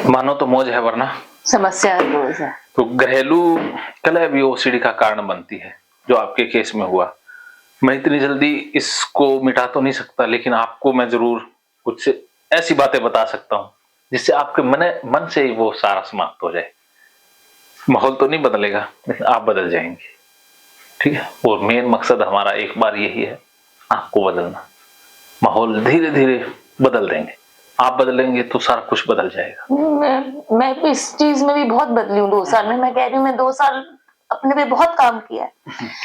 मानो तो मौज है वरना समस्या रोज है। तो घरेलू कलह भी ओसीडी का कारण बनती है, जो आपके केस में हुआ। मैं इतनी जल्दी इसको मिटा तो नहीं सकता, लेकिन आपको मैं जरूर कुछ ऐसी बातें बता सकता हूँ जिससे आपके मन से वो सारा समाप्त हो जाए। माहौल तो नहीं बदलेगा, लेकिन आप बदल जाएंगे। ठीक है, और मेन मकसद हमारा एक बार यही है, आपको बदलना। माहौल धीरे धीरे बदल देंगे, आप बदलेंगे तो सारा कुछ बदल जाएगा। मैं भी इस चीज में भी बहुत बदली हूँ 2 साल में। मैं कह रही हूँ मैं 2 साल अपने पे बहुत काम किया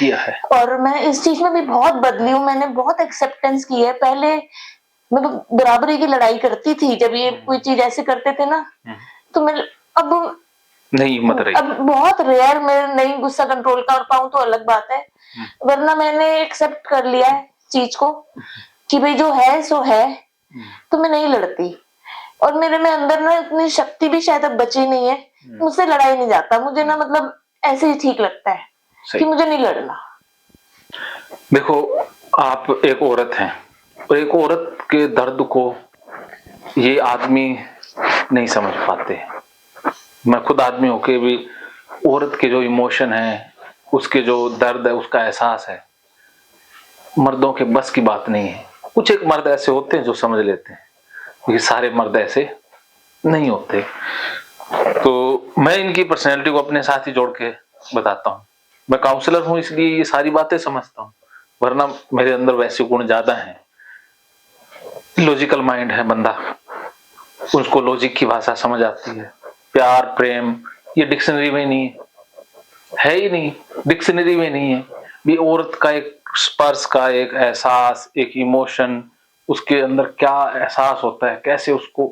है और मैं इस चीज में भी बहुत बदली हूँ। मैंने बहुत एक्सेप्टेंस की है। पहले मैं तो बराबरी की लड़ाई करती थी, जब ये कोई चीज ऐसे करते थे ना, तो मैं अब नहीं हिम्मत रही। अब बहुत रेयर मैं नहीं गुस्सा कंट्रोल कर पाऊँ तो अलग बात है, वरना मैंने एक्सेप्ट कर लिया है चीज को कि भाई जो है सो है, तो मैं नहीं लड़ती। और मेरे में अंदर ना इतनी शक्ति भी शायद अब बची नहीं है, मुझसे लड़ाई नहीं जाता। मुझे ना मतलब ऐसे ही ठीक लगता है कि मुझे नहीं लड़ना। देखो, आप एक औरत हैं और एक औरत के दर्द को ये आदमी नहीं समझ पाते। मैं खुद आदमी होके भी औरत के जो इमोशन है, उसके जो दर्द है, उसका एहसास है, मर्दों के बस की बात नहीं है। कुछ एक मर्द ऐसे होते हैं जो समझ लेते हैं, ये सारे मर्द ऐसे नहीं होते। तो मैं इनकी पर्सनैलिटी को अपने साथ ही जोड़ के बताता हूँ। मैं काउंसलर हूँ इसलिए ये सारी बातें समझता हूँ, वरना मेरे अंदर वैसे गुण ज्यादा हैं। लॉजिकल माइंड है बंदा, उसको लॉजिक की भाषा समझ आती है। प्यार प्रेम ये डिक्शनरी में नहीं है ही नहीं, डिक्शनरी में नहीं है। भी औरत का एक स्पर्श का एक एहसास, एक इमोशन, उसके अंदर क्या एहसास होता है, कैसे उसको,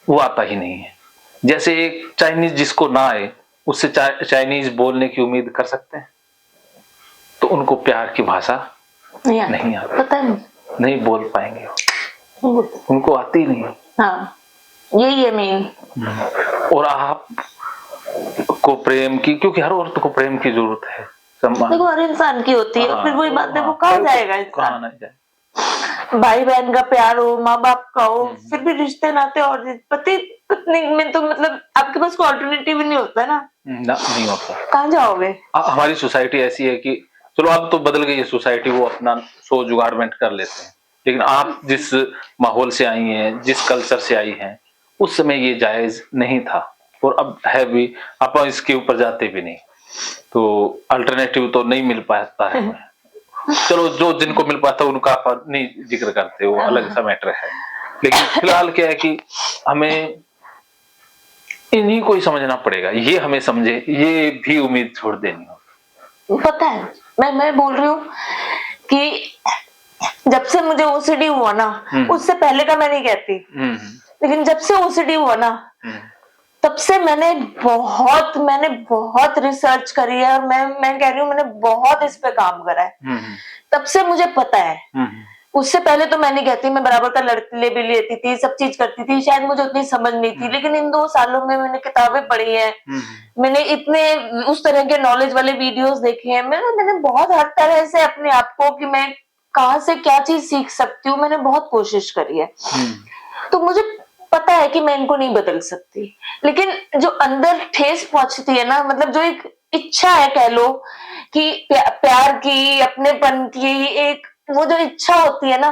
वो आता ही नहीं है। जैसे एक चाइनीज जिसको ना आए, उससे चाइनीज बोलने की उम्मीद कर सकते हैं? तो उनको प्यार की भाषा नहीं आती, पता नहीं बोल पाएंगे, उनको आती ही नहीं। हाँ, यही है मेन। और आप को प्रेम की, क्योंकि हर औरत को प्रेम की जरूरत है, देखो हर इंसान की होती है। फिर वही बात, देखो कहाँ जाएगा इंसान? नहीं जाए। भाई बहन का प्यार हो, माँ बाप का हो, फिर भी रिश्ते नाते और पति पत्नी में तो मतलब आपके पास कोई ऑल्टरनेटिव नहीं होता ना। नहीं होता। कहाँ जाओगे? हमारी सोसाइटी ऐसी है कि चलो अब तो बदल गई है सोसाइटी, वो अपना सो जुगाड़मेंट कर लेते हैं। लेकिन आप जिस माहौल से आई हैं, जिस कल्चर से आई हैं, उस समय ये जायज नहीं था, और अब है भी। आप इसके ऊपर जाते भी नहीं, तो अल्टरनेटिव तो नहीं मिल पाता है। चलो जो जिनको मिल पाता है उनका आप नहीं जिक्र करते, वो अलग सा मैटर है। लेकिन फिलहाल क्या है कि हमें इन्हीं को ही समझना पड़ेगा। ये हमें समझे, ये भी उम्मीद छोड़ देनी हो। पता है मैं बोल रही हूँ कि जब से मुझे ओसीडी हुआ ना, उससे पहले का मैं नहीं कहती, लेकिन जब से ओसीडी हुआ ना, तब से मैंने बहुत रिसर्च करी है। और मैं कह रही हूँ मैंने बहुत इस पे काम करा है। तब से मुझे पता है। उससे पहले तो मैं नहीं कहती, मैं बराबर का ले भी लेती थी, सब चीज करती थी, शायद मुझे उतनी समझ नहीं थी। लेकिन इन 2 सालों में मैंने किताबें पढ़ी हैं, मैंने इतने उस तरह के नॉलेज वाले वीडियोस देखे हैं, मैंने बहुत हर तरह से अपने आप को कि मैं कहाँ से क्या चीज सीख सकती हूँ, मैंने बहुत कोशिश करी है। तो मुझे पता है कि मैं इनको नहीं बदल सकती, लेकिन जो अंदर ठेस पहुंचती है ना, मतलब जो एक इच्छा है कह लो कि प्यार की, अपनेपन की, एक वो जो इच्छा होती है ना,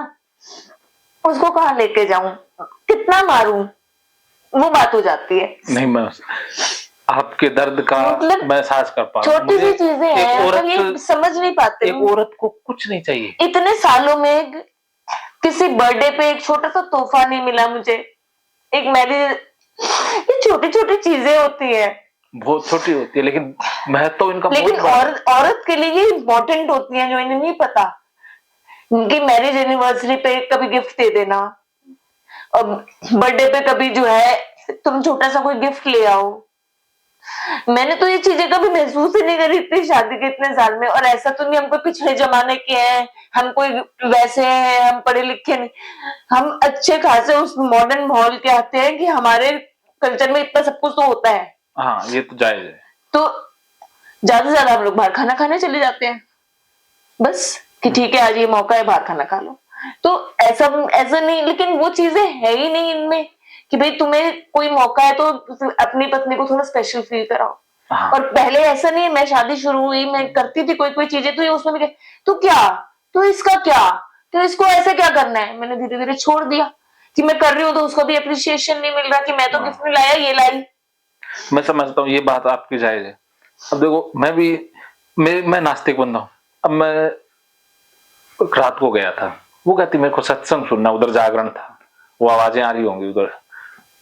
उसको कहाँ लेके जाऊं, कितना मारूं, वो बात हो जाती है। नहीं, मैं आपके दर्द का मतलब मैं एहसास कर पा रहा हूं। छोटी सी चीजें हैं, मतलब ये समझ नहीं पाते। एक औरत को कुछ नहीं चाहिए। इतने सालों में किसी बर्थडे पे एक छोटा सा तोहफा नहीं मिला मुझे, एक मैरिज, ये छोटी छोटी चीजें होती है, बहुत छोटी होती है, लेकिन महत्व तो इनका लेकिन औरत के लिए ये इम्पोर्टेंट होती है, जो इन्हें नहीं पता। उनकी मैरिज एनिवर्सरी पे कभी गिफ्ट दे देना, और बर्थडे पे कभी जो है तुम छोटा सा कोई गिफ्ट ले आओ। मैंने तो ये चीजें कभी महसूस ही नहीं करी इतनी शादी के इतने साल में। और ऐसा तो नहीं हम कोई पिछले जमाने के हैं, हम कोई वैसे हैं, हम पढ़े लिखे नहीं, हम अच्छे खासे उस मॉडर्न माहौल के आते हैं कि हमारे कल्चर में इतना सब कुछ तो होता है। हाँ, ये तो जायज है। तो ज्यादा से ज्यादा हम लोग बाहर खाना खाने चले जाते हैं, बस कि ठीक है आज ये मौका है बाहर खाना खा लो। तो ऐसा ऐसा नहीं, लेकिन वो चीजें है ही नहीं इनमें कि भाई तुम्हें कोई मौका है तो अपनी पत्नी को थोड़ा स्पेशल फील कराओ। हाँ। और पहले ऐसा नहीं है, मैं शादी शुरू हुई मैं करती थी कोई चीजें, तो ये उसमें भी तो क्या, तो इसका क्या, तो इसको ऐसे क्या करना है, मैंने धीरे धीरे छोड़ दिया कि मैं कर रही हूँ तो उसको भी अप्रिशिएशन नहीं मिल रहा कि मैं तो गिफ्ट नहीं लाया, ये लाई। मैं समझता हूँ ये बात आपकी जायज है। अब देखो मैं नास्तिक बंदा हूँ। अब मैं रात को गया था, वो कहती मेरे को सत्संग सुनना, उधर जागरण था, वो आवाजें आ रही होंगी उधर,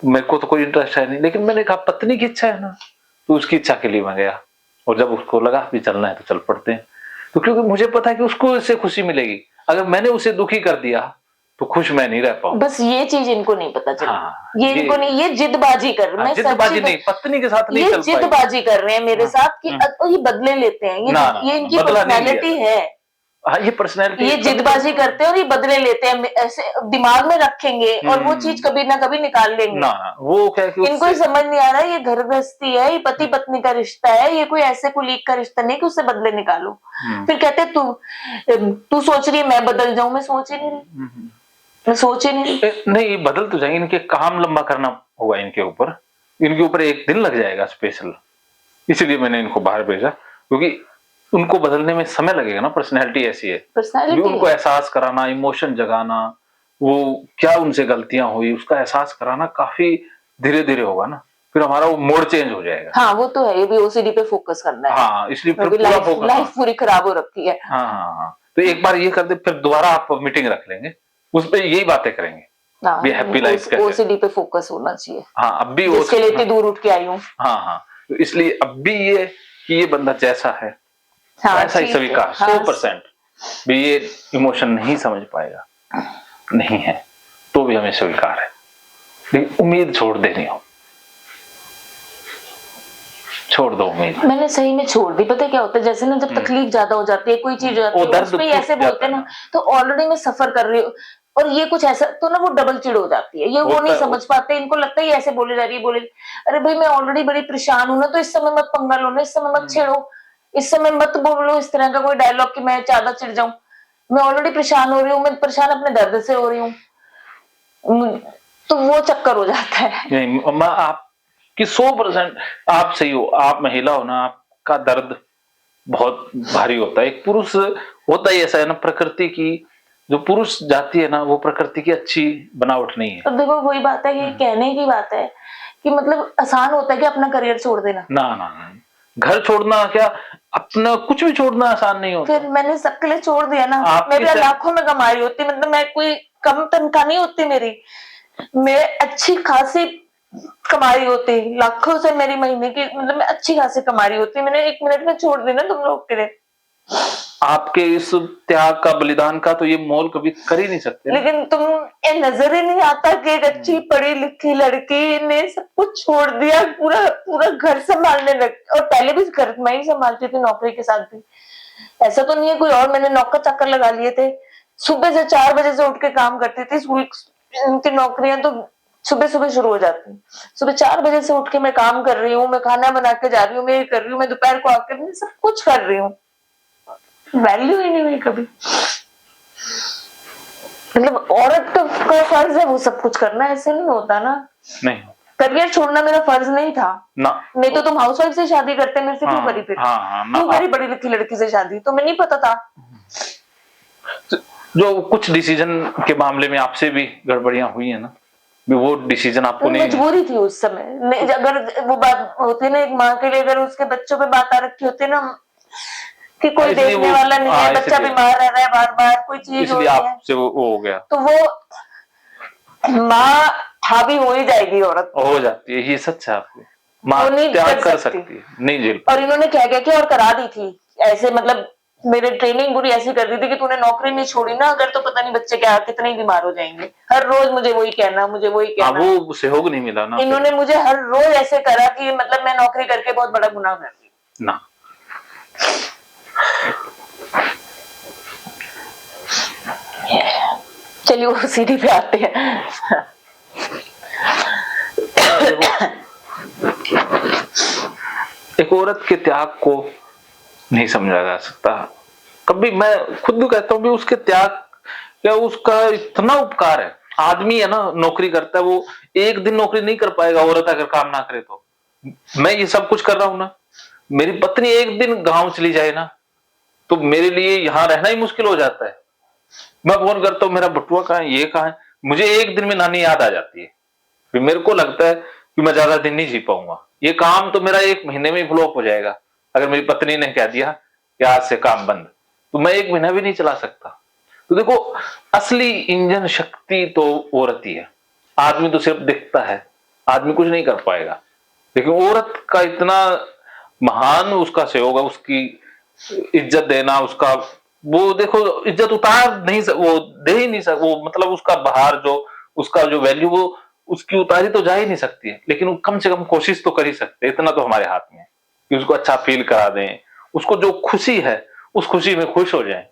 मेरे को तो कोई इंटरेस्ट है नहीं, लेकिन मैंने कहा पत्नी की इच्छा है ना, तो उसकी इच्छा के लिए मैं गया। और जब उसको लगा भी चलना है तो चल पड़ते हैं, तो क्योंकि मुझे पता है कि उसको इससे खुशी मिलेगी। अगर मैंने उसे दुखी कर दिया तो खुश मैं नहीं रह पाऊंगा। बस ये चीज इनको नहीं पता चली। हाँ, ये इनको नहीं, ये जिदबाजी कर रहे हैं। जिदबाजी नहीं, पत्नी के साथ नहीं ये चल पाएगी। जिदबाजी कर रहे हैं मेरे साथ कि ये बदले लेते हैं, ये इनकी पर्सनैलिटी है। हाँ, ये पर्सनैलिटी, ये जिदबाजी करते हैं और ये बदले लेते हैं, ऐसे दिमाग में रखेंगे और वो चीज कभी ना कभी निकाल लेंगे। ना वो क्या है कि इनको ही समझ नहीं आ रहा ये घर गृहस्थी है, ये पति पत्नी का रिश्ता है, ये कोई ऐसे कुलीग का रिश्ता नहीं कि उससे बदले निकालो। फिर कहते तू सोच रही है मैं बदल जाऊं, मैं सोच ही नहीं रही, मैं सोच ही नहीं रही। नहीं बदल तो जाएंगे, इनके काम लंबा करना होगा, इनके ऊपर एक दिन लग जाएगा स्पेशल, इसलिए मैंने इनको बाहर भेजा, क्योंकि उनको बदलने में समय लगेगा ना। पर्सनैलिटी ऐसी है, उनको एहसास कराना, इमोशन जगाना, वो क्या उनसे गलतियां हुई उसका एहसास कराना काफी धीरे धीरे होगा ना, फिर हमारा वो मोड चेंज हो जाएगा। हाँ वो तो है, ये भी ओसीडी पे फोकस करना है। हाँ, इसलिए फिर पूरा फोकस, लाइफ पूरी खराब हो रखी है। हाँ, तो एक बार ये कर दे, फिर दोबारा आप मीटिंग रख लेंगे, उस पर यही बातें करेंगे। भी हैप्पी लाइफ कैसे, ओसीडी पे फोकस होना चाहिए। हाँ, अब भी उसके लिए इतनी दूर उठ के आई हूँ। हाँ, तो इसलिए अब भी ये कि ये बंदा जैसा है ऐसा ही स्वीकार, 100%। भी ये इमोशन नहीं समझ पाएगा, नहीं है तो भी हमें स्वीकार है, लेकिन उम्मीद छोड़ देनी हो, छोड़ दो उम्मीद। मैंने सही में छोड़ दी। पता है क्या होता है, जैसे ना जब तकलीफ ज्यादा हो जाती है, कोई चीज हो जाती है, उसमें ऐसे बोलते हैं ना, तो ऑलरेडी मैं सफर कर रही हूँ और ये कुछ ऐसा, तो ना वो डबल चिड़ हो जाती है। ये वो नहीं समझ पाते, इनको लगता है ये ऐसे बोले जा रही है, बोले अरे भाई मैं ऑलरेडी बड़ी परेशान हूं ना, तो इस समय मत पंगा लो ना, इस समय मत छेड़ो, इस समय मत बोलो इस तरह का कोई डायलॉग कि मैं ज्यादा चिढ़ जाऊं। मैं ऑलरेडी परेशान हो रही हूँ, मैं परेशान अपने दर्द से हो रही हूँ, तो वो चक्कर हो जाता है। नहीं अम्मा, आपकी 100% आप सही हो, आप महिला हो ना, आपका दर्द बहुत भारी होता है। एक पुरुष होता ही ऐसा है ना, प्रकृति की जो पुरुष जाती है ना, वो प्रकृति की अच्छी बनावट नहीं है। तो देखो वही बात है, ये कहने की बात है कि मतलब आसान होता है कि अपना करियर छोड़ देना। ना, घर छोड़ना क्या, अपना कुछ भी छोड़ना आसान नहीं होता। फिर मैंने सबके लिए छोड़ दिया ना। मैं भी लाखों में कमा रही होती, मतलब मैं कोई कम तनख्वाह नहीं होती मेरी, मैं अच्छी खासी कमा रही होती, लाखों से मेरी महीने की, मतलब मैं अच्छी खासी कमा रही होती। मैंने 1 मिनट में छोड़ दी ना तुम लोग के लिए। आपके इस त्याग का, बलिदान का तो ये मोल कभी कर ही नहीं सकते। लेकिन तुम ये नजर ही नहीं आता कि एक अच्छी पढ़ी लिखी लड़की ने सब कुछ छोड़ दिया, पूरा घर संभालने लग, और पहले भी घर मैं ही संभालती थी नौकरी के साथ भी, ऐसा तो नहीं है कोई और, मैंने नौकर चाकर लगा लिए थे। सुबह से 4 बजे से उठ के काम करती थी, उनकी नौकरियां तो सुबह शुरू हो जाती। सुबह 4 बजे से उठ के मैं काम कर रही हूँ, मैं खाना बना के जा रही हूँ, मैं ये कर रही हूँ, मैं दोपहर को आकर मैं सब कुछ कर रही हूँ, वैल्यू ही नहीं हुई कभी। मतलब औरत का फर्ज है वो सब कुछ करना, ऐसे नहीं होता ना। नहीं, करियर छोड़ना मेरा फर्ज नहीं था ना। नहीं तो तुम हाउसवाइफ से शादी करते, मेरे से क्यों करी फिर? क्यों करी बड़ी लिखी लड़की से शादी? तो मैं नहीं पता था। जो कुछ डिसीजन के मामले में आपसे भी गड़बड़ियां हुई है ना, वो डिसीजन आपको नहीं, मजबूरी थी उस समय। अगर वो बात होती ना, एक माँ के लिए अगर उसके बच्चों पे बात आ रखी होती ना कि कोई देखने वाला नहीं है, बच्चा बीमार रह रहा है बार बार, कोई चीज हो रही है, आपसे वो हो गया, तो वो माँ हावी हो ही जाएगी, औरत हो जाती है, ये सच है। आपकी माँ त्याग कर सकती है, नहीं झेल। और इन्होंने क्या क्या किया और करा दी थी ऐसे, मतलब मेरे ट्रेनिंग पूरी ऐसी कर दी थी कि तूने नौकरी नहीं छोड़ी ना अगर, तो पता नहीं बच्चे क्या कितने ही बीमार हो जाएंगे। हर रोज मुझे वही कहना, मुझे वही कहना। वो सहयोग नहीं मिला ना, इन्होंने मुझे हर रोज ऐसे करा कि मतलब मैं नौकरी करके बहुत बड़ा गुनाह कर रही ना। चलिए वो सीढ़ी पे आते हैं। एक औरत के त्याग को नहीं समझा जा सकता कभी। मैं खुद भी कहता हूँ भी उसके त्याग या उसका इतना उपकार है आदमी है ना, नौकरी करता है, वो एक दिन नौकरी नहीं कर पाएगा औरत अगर काम ना करे तो। मैं ये सब कुछ कर रहा हूं ना, मेरी पत्नी एक दिन गांव चली जाए ना, तो मेरे लिए यहाँ रहना ही मुश्किल हो जाता है। मैं फोन करता हूँ, मेरा बटुआ कहाँ है, ये कहाँ है, मुझे एक दिन में नानी याद आ जाती है। फिर मेरे को लगता है कि मैं ज्यादा दिन नहीं जी पाऊंगा, ये काम तो मेरा 1 महीने में ही फ्लॉप हो जाएगा। अगर मेरी पत्नी ने कह दिया कि आज से काम बंद, तो मैं 1 महीना भी नहीं चला सकता। तो देखो, असली इंजन शक्ति तो औरत ही है। आदमी तो सिर्फ दिखता है, आदमी कुछ नहीं कर पाएगा, लेकिन औरत का इतना महान उसका सहयोग है, उसकी इज्जत देना, उसका वो देखो इज्जत उतार नहीं वो दे ही नहीं वो मतलब उसका बाहर जो उसका जो वैल्यू वो उसकी उतारी तो जा ही नहीं सकती है, लेकिन वो कम से कम कोशिश तो कर ही सकते हैं। इतना तो हमारे हाथ में है कि उसको अच्छा फील करा दें, उसको जो खुशी है उस खुशी में खुश हो जाए।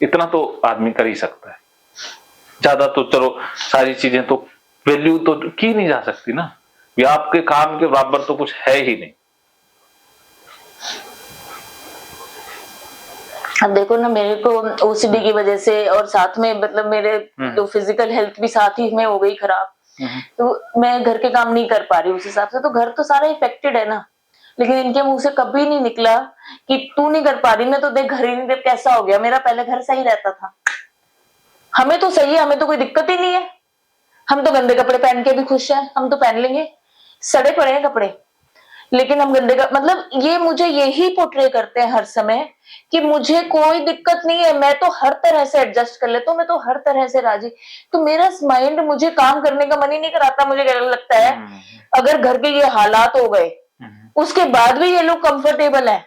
इतना तो आदमी कर ही सकता है। ज्यादा तो चलो सारी चीजें तो वैल्यू तो की नहीं जा सकती ना, ये आपके काम के बराबर तो कुछ है ही नहीं। अब देखो ना, मेरे को ओसीडी की वजह से और साथ में मतलब मेरे तो फिजिकल हेल्थ भी साथ ही में हो गई खराब, तो मैं घर के काम नहीं कर पा रही उस हिसाब से, तो घर तो सारा इफेक्टेड है ना। लेकिन इनके मुंह से कभी नहीं निकला कि तू नहीं कर पा रही, मैं तो देख घर ही नहीं, देख कैसा हो गया, मेरा पहले घर सही रहता था, हमें तो सही है, हमें तो कोई दिक्कत ही नहीं है, हम तो गंदे कपड़े पहन के भी खुश हैं, हम तो पहन लेंगे, सड़े पड़े हैं कपड़े, लेकिन हम गंदे का मतलब ये मुझे यही पोर्ट्रे करते हैं हर समय कि मुझे कोई दिक्कत नहीं है, मैं तो हर तरह से एडजस्ट कर लेता हूँ, मैं तो हर तरह से राजी। तो मेरा माइंड मुझे काम करने का मन ही नहीं कराता। मुझे लगता है अगर घर के ये हालात हो गए उसके बाद भी ये लोग कंफर्टेबल है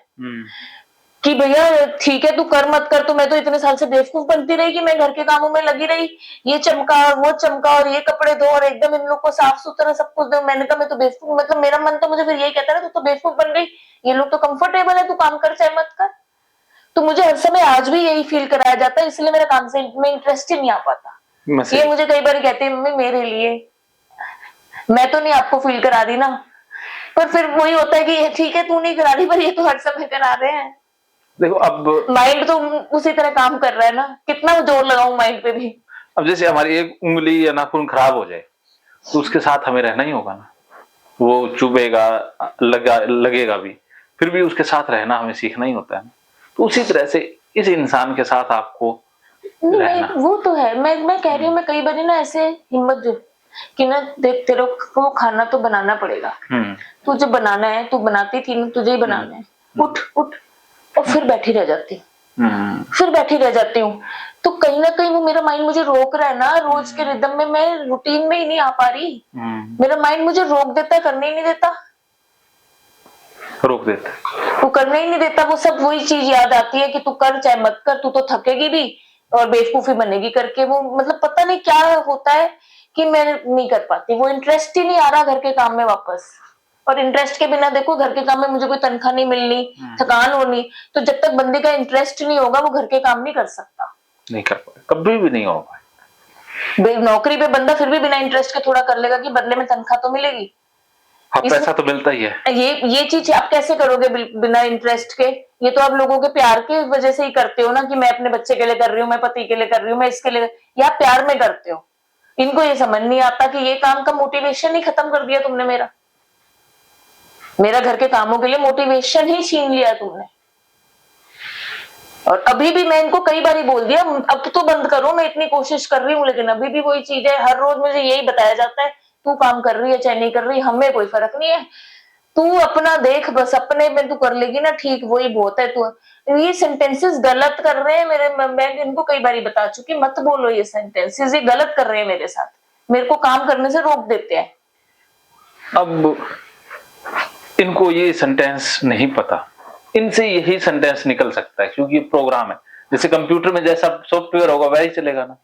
कि भैया ठीक है तू कर मत कर, तो मैं तो इतने साल से बेवकूफ बनती रही कि मैं घर के कामों में लगी रही, ये चमका और वो चमका और ये कपड़े धो और एकदम इन लोग को साफ सुथरा सब कुछ दो। मैंने कहा मैं तो बेवकूफ, मतलब मेरा मन तो मुझे फिर यही कहता है तू तो बेवकूफ बन गई, ये लोग तो कंफर्टेबल है, तू काम कर चाहे मत कर। तो मुझे हर समय आज भी यही फील कराया जाता है, इसलिए मेरा काम से में इंटरेस्ट ही नहीं आ पाता। ये मुझे कई बार कहते हैं मम्मी मेरे लिए, मैं तो नहीं आपको फील करा रही ना, पर फिर वही होता है कि ठीक है तू नहीं करा रही, पर ये तो हर समय करा रहे हैं। देखो अब माइंड तो उसी तरह काम कर रहा है ना, कितना जोर लगाऊं माइंड पे भी। अब जैसे हमारी एक उंगली या नाखून खराब हो जाए तो उसके साथ हमें रहना ही होगा ना, वो चुभेगा लगेगा भी, फिर भी उसके साथ रहना हमें सीखना ही होता है ना। तो उसी तरह से इस इंसान के साथ आपको रहना। वो तो है, मैं कह रही हूँ, मैं कई बार ना ऐसे हिम्मत जो कि ना देख तेरे को खाना तो बनाना पड़ेगा, तुझे बनाना है, तू बनाती थी ना, तुझे ही बनाना है, उठ उठ, और फिर बैठी रह जाती फिर बैठी रह जाती हूँ। तो कहीं ना कहीं वो मेरा माइंड मुझे रोक रहा है ना, रोज के रिदम में मैं रूटीन में ही नहीं आ पा रही, मेरा माइंड मुझे रोक देता, करने ही नहीं देता, रोक देता, वो करने ही नहीं देता। वो सब वही चीज याद आती है कि तू कर चाहे मत कर, तू तो थकेगी भी और बेवकूफी बनेगी करके। वो मतलब पता नहीं क्या होता है कि मैं नहीं कर पाती, वो इंटरेस्ट ही नहीं आ रहा घर के काम में वापस। और इंटरेस्ट के बिना देखो घर के काम में मुझे कोई तनख्वाह नहीं मिलनी, थकान होनी, तो जब तक बंदे का इंटरेस्ट नहीं होगा वो घर के काम नहीं कर सकता, नहीं कर पाए, कभी भी नहीं होगा। नौकरी पे बंदा फिर भी बिना इंटरेस्ट के थोड़ा कर लेगा कि बदले में तनख्वाह तो मिलेगी, पैसा तो मिलता ही है। ये चीज आप कैसे करोगे बिना इंटरेस्ट के? ये तो आप लोगों के प्यार की वजह से ही करते हो ना, कि मैं अपने बच्चे के लिए कर रही हूँ, मैं पति के लिए कर रही हूँ, मैं इसके लिए, या प्यार में करते हो। इनको ये समझ नहीं आता कि ये काम का मोटिवेशन ही खत्म कर दिया तुमने, मेरा घर के कामों के लिए मोटिवेशन ही छीन लिया तुमने। और अभी भी मैं इनको कई बार ही बोल दिया अब तो बंद करो, मैं इतनी कोशिश कर रही हूँ, लेकिन अभी भी वही चीज है, हर रोज मुझे यही बताया जाता है तू काम कर रही है चाहे नहीं कर रही, हमें कोई फर्क नहीं है, तू अपना देख, बस अपने में तू कर लेगी ना ठीक, वही बहुत है। तू ये सेंटेंसेस गलत कर रहे हैं मेरे, मैं इनको कई बार बता चुकी, मत बोलो ये सेंटेंसेस, ये गलत कर रहे हैं मेरे साथ, मेरे को काम करने से रोक देते हैं। अब इनको ये सेंटेंस नहीं पता, इनसे यही सेंटेंस निकल सकता है क्योंकि ये प्रोग्राम है। जैसे कंप्यूटर में जैसा सॉफ्टवेयर होगा वही चलेगा ना,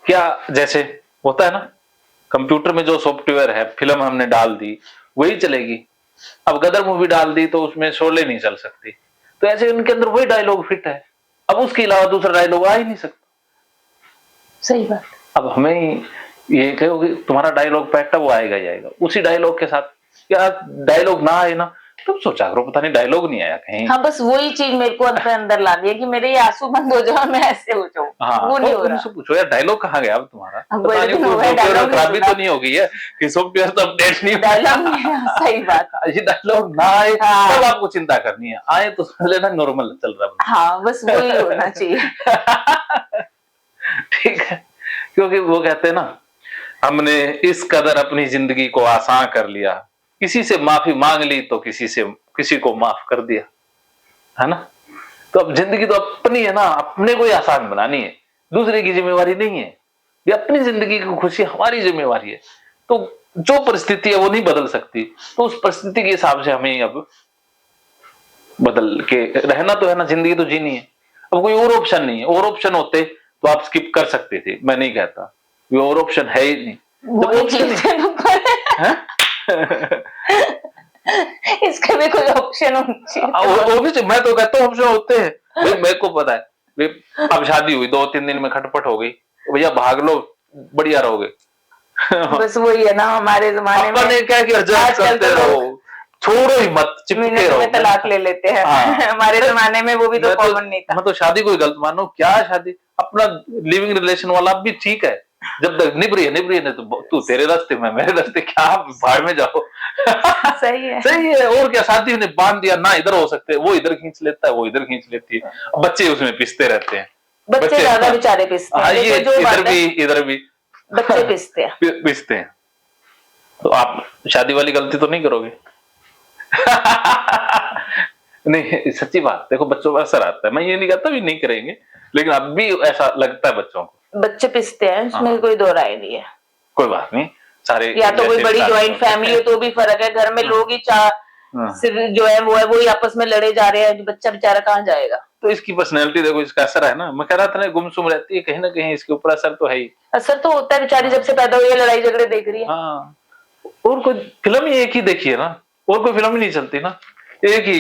क्या जैसे होता है ना, कंप्यूटर में जो सॉफ्टवेयर है, फिल्म हमने डाल दी वही चलेगी। अब गदर मूवी डाल दी तो उसमें शोले नहीं चल सकती, तो ऐसे उनके अंदर वही डायलॉग फिट है, अब उसके अलावा दूसरा डायलॉग आ ही नहीं सकता। सही बात। अब हमें ये कहो कि तुम्हारा डायलॉग पैक्ट है, वो आएगा ही आएगा उसी डायलॉग के साथ, या डायलॉग ना आए ना, तब सोचा करो, पता नहीं डायलॉग नहीं आया कहीं। हाँ, बस वही चीज मेरे को अपने अंदर ला दी है कि मेरे ये आंसू बंद हो जाओ, मैं ऐसे हो जाऊं। हाँ, वो नहीं तो हो रहा। उनसे पूछो यार डायलॉग कहाँ गया अब तुम्हारा, अब पता बड़े नहीं दिन कोई हो गए, सॉफ्टवेयर डायलॉग में खराबी नहीं तो नहीं हो गई है कि सॉफ्टवेयर तो अपडेट नहीं हुआ। डायलॉग नहीं, सही बात। ये डायलॉग ना आए हाँ। तब आपको चिंता करनी है, आए तो समझ लेना नॉर्मल चल रहा है। हाँ, बस वही होना चाहिए। ठीक है, क्योंकि वो कहते हैं ना, हमने इस कदर अपनी जिंदगी को आसान कर लिया, किसी से माफी मांग ली तो किसी को माफ कर दिया, है ना। तो अब जिंदगी तो अपनी है ना, अपने को ही आसान बनानी है, दूसरे की जिम्मेवारी नहीं है। ये अपनी जिंदगी की खुशी हमारी जिम्मेवारी है। तो जो परिस्थिति है वो नहीं बदल सकती, तो उस परिस्थिति के हिसाब से हमें अब बदल के रहना तो है ना, जिंदगी तो जीनी है। अब कोई और ऑप्शन नहीं है, और ऑप्शन होते तो आप स्किप कर सकते थे, मैं नहीं कहता, ये और ऑप्शन है ही नहीं। जब वही ऑप्शन चीज है ना। इसका भी कोई ऑप्शन होना चाहिए। वो भी मैं तो कहता हूँ ऑप्शन होते हैं भाई, मेरे को पता है भाई, अब शादी हुई 2-3 दिन में खटपट हो गई, भैया भाग लो, बढ़िया रहोगे। बस वही है ना हमारे जमाने में, अपने क्या कि एडजस्ट करते रहो, छोड़ो ही मत, चिपके मिनट रहो। में तलाक ले लेते हैं। हाँ। हमारे जमाने में वो भी तो कॉमन नहीं था। मैं तो शादी कोई गलत मानो, क्या शादी, अपना लिविंग रिलेशन वाला भी ठीक है, जब तक निभ रही है तो तू तेरे रास्ते में मेरे रास्ते, क्या भाड़ में जाओ। सही है, सही है, और क्या, शादी ने बांध दिया ना, इधर हो सकते, वो इधर खींच लेता है, वो इधर खींच लेती है, बच्चे उसमें पिसते रहते हैं। बच्चे ज्यादा बेचारे पिसते हाँ, हैं, ये जो इधर भी बच्चे पिसते हैं। पिसते हैं। तो आप शादी वाली गलती तो नहीं करोगे। नहीं, सच्ची बात, देखो बच्चों का असर आता है, मैं ये नहीं कहता भी नहीं करेंगे, लेकिन अब भी ऐसा लगता है बच्चों को, बच्चे पिसते हैं, इसमें कोई दो राय नहीं है। कोई बात नहीं, सारे या तो कोई बड़ी ज्वाइंट फैमिली हो तो भी फर्क है, घर में लोग ही सिर्फ जो है वो ही आपस में लड़े जा रहे हैं, बच्चा बेचारा कहाँ जाएगा। तो इसकी पर्सनैलिटी देखो, इसका असर है ना, मैं कह रहा था ना, गुमसुम रहती है, कहीं ना कहीं इसके ऊपर असर तो है ही। असर तो होता है, बेचारी जब से पैदा हुई है लड़ाई झगड़े देख रही है। हाँ, और कोई फिल्म ही एक ही देखी है ना, और कोई फिल्म ही नहीं चलती ना, एक ही,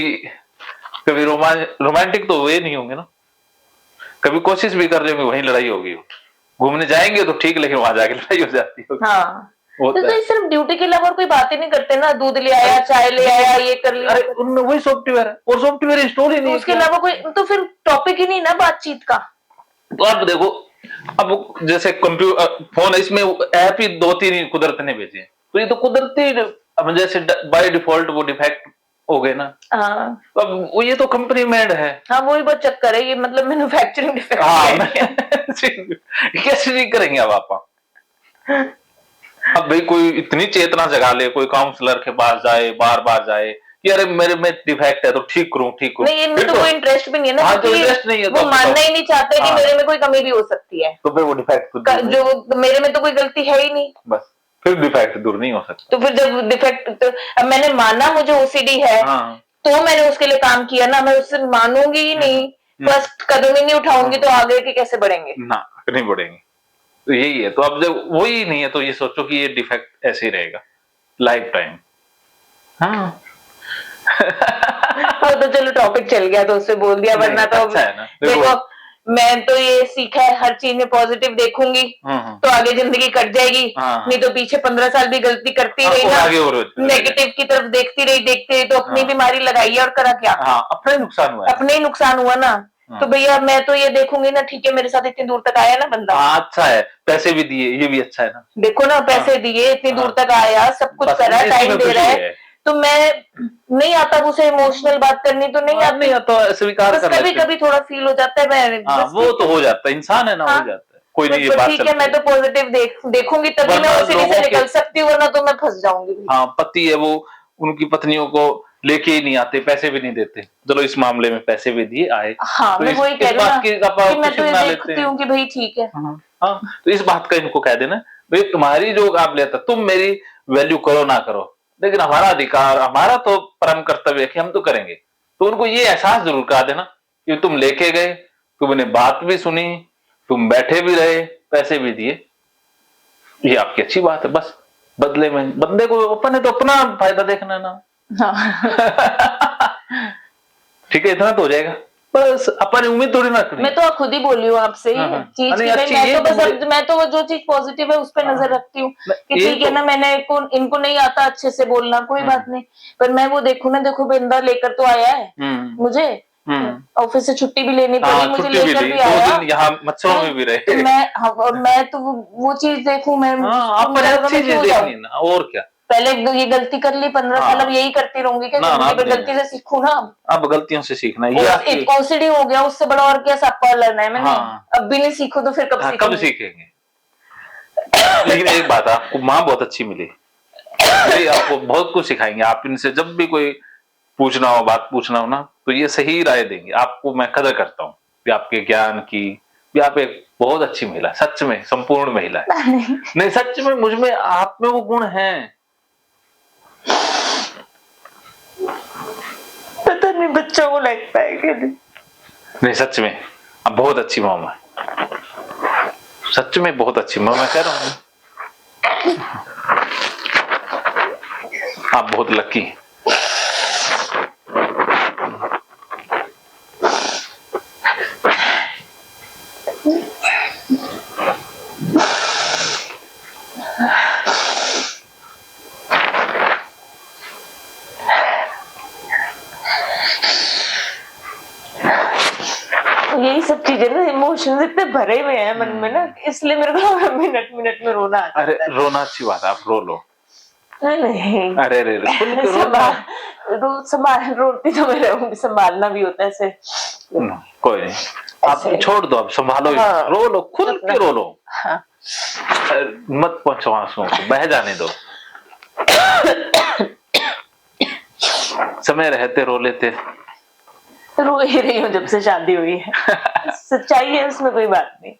कभी रोमांटिक तो वे नहीं होंगे ना, कभी कोशिश भी कर रहे होंगे वहीं लड़ाई होगी, घूमने जाएंगे तो ठीक, लेकिन वहां जाके लड़ाई हो जाती है। हाँ, तो ये सिर्फ ड्यूटी के अलावा कोई बात ही नहीं करते ना, दूध ले आया, चाय ले आया, ये कर लिया। अरे उनमें वही सॉफ्टवेयर है, और सॉफ्टवेयर स्टोरी नहीं, उसके अलावा कोई तो फिर टॉपिक ही नहीं ना बातचीत का। तो आप देखो, अब जैसे कंप्यूटर फोन है, इसमें ऐप ही 2-3 ही कुदरत ने भेजे, तो ये तो कुदरती, अब जैसे बाय डिफॉल्ट वो डिफेक्ट हो गए ना। हाँ, अब वो ये तो कंपनी मेड है। हाँ, वही बहुत चक्कर है, ये मतलब मैन्युफैक्चरिंग डिफेक्ट है। कैसे नहीं करेंगे अब आप। अब भाई कोई इतनी चेतना जगा ले, कोई काउंसलर के पास जाए, बार बार जाए कि अरे मेरे में डिफेक्ट है तो ठीक करूं। नहीं, इनमें तो कोई इंटरेस्ट भी नहीं है ना। हाँ, तो इंटरेस्ट नहीं है, वो मानना ही नहीं चाहते कि मेरे में कोई कमी भी हो सकती है, तो फिर वो डिफेक्ट जो मेरे में तो कोई गलती है ही नहीं, बस फिर डिफेक्ट दूर नहीं हो सकता। तो फिर जब डिफेक्ट, तो अब मैंने माना मुझे ओसीडी है, तो मैंने उसके लिए काम किया ना, मैं उससे मानूंगी ही नहीं, फर्स्ट कदम ही नहीं उठाऊंगी, तो आगे के कैसे बढ़ेंगे ना, नहीं बढ़ेंगे। तो यही है, तो अब जब वही नहीं है तो ये सोचो कि ये डिफेक्ट ऐसे ही रहेगा लाइफ टाइम। हाँ। तो चलो टॉपिक चल गया तो उससे बोल दिया, वरना तो अच्छा है ना, देखो मैं तो ये सीखा है, हर चीज में पॉजिटिव देखूंगी तो आगे जिंदगी कट जाएगी, नहीं तो पीछे 15 साल भी गलती करती रही ना, नेगेटिव की तरफ देखती रही तो अपनी बीमारी लगाई है, और करा क्या, अपने नुकसान हुआ, अपने ही नुकसान हुआ ना। तो भैया मैं तो ये देखूंगी ना, ठीक है मेरे साथ इतनी दूर तक आया ना बंदा, अच्छा है, पैसे भी दिए, ये भी अच्छा है ना, देखो ना पैसे दिए, इतनी दूर तक आया, सब कुछ करा, टाइम दे रहा है, तो मैं नहीं आता उसे इमोशनल बात करनी, तो नहीं आती, तो स्वीकार कर, कभी कभी थोड़ा फील हो जाता है, मैं वो तो हो जाता है, इंसान है ना, हो जाता है, कोई नहीं, ये बात ठीक है, मैं तो पॉजिटिव देखूंगी तभी मैं उसी से निकल सकती हूँ, वरना तो मैं फंस जाऊंगी। हाँ, पति है वो उनकी पत्नियों को लेके ही नहीं आते, पैसे भी नहीं देते, चलो इस मामले में पैसे भी दिए आए, हाँ, मैं वही कह रही हूँ कि मैं तो ये देखती हूँ कि भाई ठीक है, हाँ, तो इस बात का इनको कह देना भाई, तुम्हारी जो आप लेता, तुम मेरी वैल्यू करो ना करो, लेकिन हमारा अधिकार, हमारा तो परम कर्तव्य है कि हम तो करेंगे। तो उनको ये एहसास जरूर करा देना कि तुम लेके गए, तुमने बात भी सुनी, तुम बैठे भी रहे, पैसे भी दिए, ये आपकी अच्छी बात है, बस बदले में बंदे को अपने तो अपना फायदा देखना है ना। ठीक है, इतना तो हो जाएगा बस अपन उम्मीद थोड़ी ना करें। मैं तो खुद ही बोली हूँ आपसे ही चीज अरे की अच्छी मैं ये तो बस मुझे- मैं तो जो चीज पॉजिटिव है उस पर नजर रखती हूँ कि ये ठीक है तो- ना, मैंने इनको नहीं आता अच्छे से बोलना, कोई बात नहीं, पर मैं वो देखूं ना, देखो बंदा लेकर तो आया है मुझे, ऑफिस से छुट्टी भी लेनी पड़ी, हाँ, मुझे छुट्टी भी लेकर ली, भी 2 आया, दिन यहाँ मत्सरों में भी तो रहे। मैं तो वो चीज देखूं मैं, हाँ, तो अपन मेरा अच्छी मैं चीज क्यों देखनी जाऊं? ना, और क्या। पहले ये गलती कर ली 15 साल, अब यही करती रहूंगी क्या ना, ना, जिंदगी अब भर? नहीं। गलती से सीखूं ना अब गलतियों से सीखना है, ये आपकी। ओसीडी हो गया, उससे बड़ा और क्या सप्पा लड़ना है मैंने? हाँ। अब भी नहीं सीखो तो फिर कब हाँ, कब सीखूंगी? सीखेंगे? लेकिन एक बात, आपको माँ बहुत अच्छी मिली, ये आपको बहुत कुछ सिखाएंगे। आप इनसे जब भी कोई पूछना हो, बात पूछना हो ना, तो ये सही राय देंगे आपको। मैं कदर करता हूँ कि आपके ज्ञान की, भी आप एक बहुत अच्छी महिला, सच में संपूर्ण महिला है। नहीं, सच में मुझ में, आप में वो गुण हैं। पता नहीं बच्चों को लगता है कि नहीं, सच में आप बहुत अच्छी मॉम है, सच में बहुत अच्छी मॉम, मैं कह रहा हूँ आप बहुत लकी हैं। यही सब चीजें ना, इमोशंस इतने भरे हुए हैं मन में ना, इसलिए मेरे को मिनट मिनट में रोना आता है। अरे रोना अच्छी बात है, आप रो लो। नहीं, अरे रे रे, खुल के रोना। संभाल रोती तो मैं रहूंगी, संभालना भी होता है ऐसे। कोई नहीं, आप छोड़ दो, अब संभालो, हाँ, रो लो, खुल के रो लो। हाँ। मत पहुंचो आंसुओं को, बह जाने दो। समय रहते रो लेते। रो ही रही हूँ जब से शादी हुई है। सच्चाई है, उसमें कोई बात नहीं।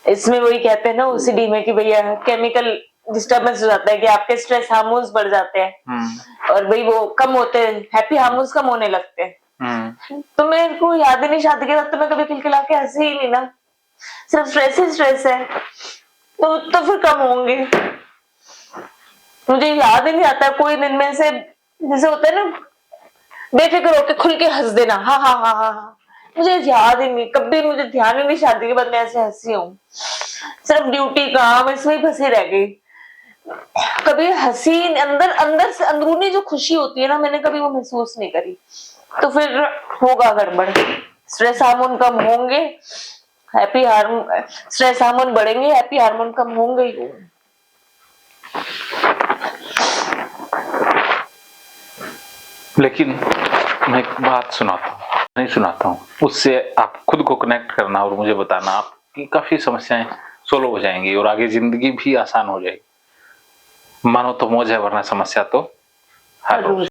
इसमें वही कहते हैं ना ओसीडी में कि भैया केमिकल डिस्टर्बेंस हो जाता है, कि आपके स्ट्रेस हार्मोन्स बढ़ जाते हैं और भाई वो कम होते हैं, हैप्पी हार्मोन्स कम होने लगते हैं। तो मेरे को याद ही नहीं, शादी के वक्त तो मैं कभी खिलखिला के हंसी ही नहीं ना, सिर्फ स्ट्रेस ही स्ट्रेस है, तो फिर कम होंगे। मुझे याद ही नहीं आता कोई दिन में से, जैसे होता है ना बेफिक्र होके खुल के हंस देना, हाँ हाँ हाँ हाँ हाँ, मुझे याद ही नहीं, कभी मुझे ध्यान ही नहीं शादी के बाद मैं ऐसे हंसी हूँ। सिर्फ ड्यूटी काम इसमें ही फंसी रह गई। कभी हंसी अंदर अंदर से, अंदरूनी जो खुशी होती है ना, मैंने कभी वो महसूस नहीं करी। तो फिर होगा गड़बड़, स्ट्रेस हार्मोन कम होंगे, हैप्पी हार्मोन, स्ट्रेस हार्मोन बढ़ेंगे, हैप्पी हार्मोन कम होंगे। लेकिन मैं एक बात सुनाता हूँ, नहीं सुनाता हूँ, उससे आप खुद को कनेक्ट करना और मुझे बताना, आपकी काफी समस्याएं सोल्व हो जाएंगी और आगे जिंदगी भी आसान हो जाएगी। मानो तो मौज है, वरना समस्या तो हर रोज।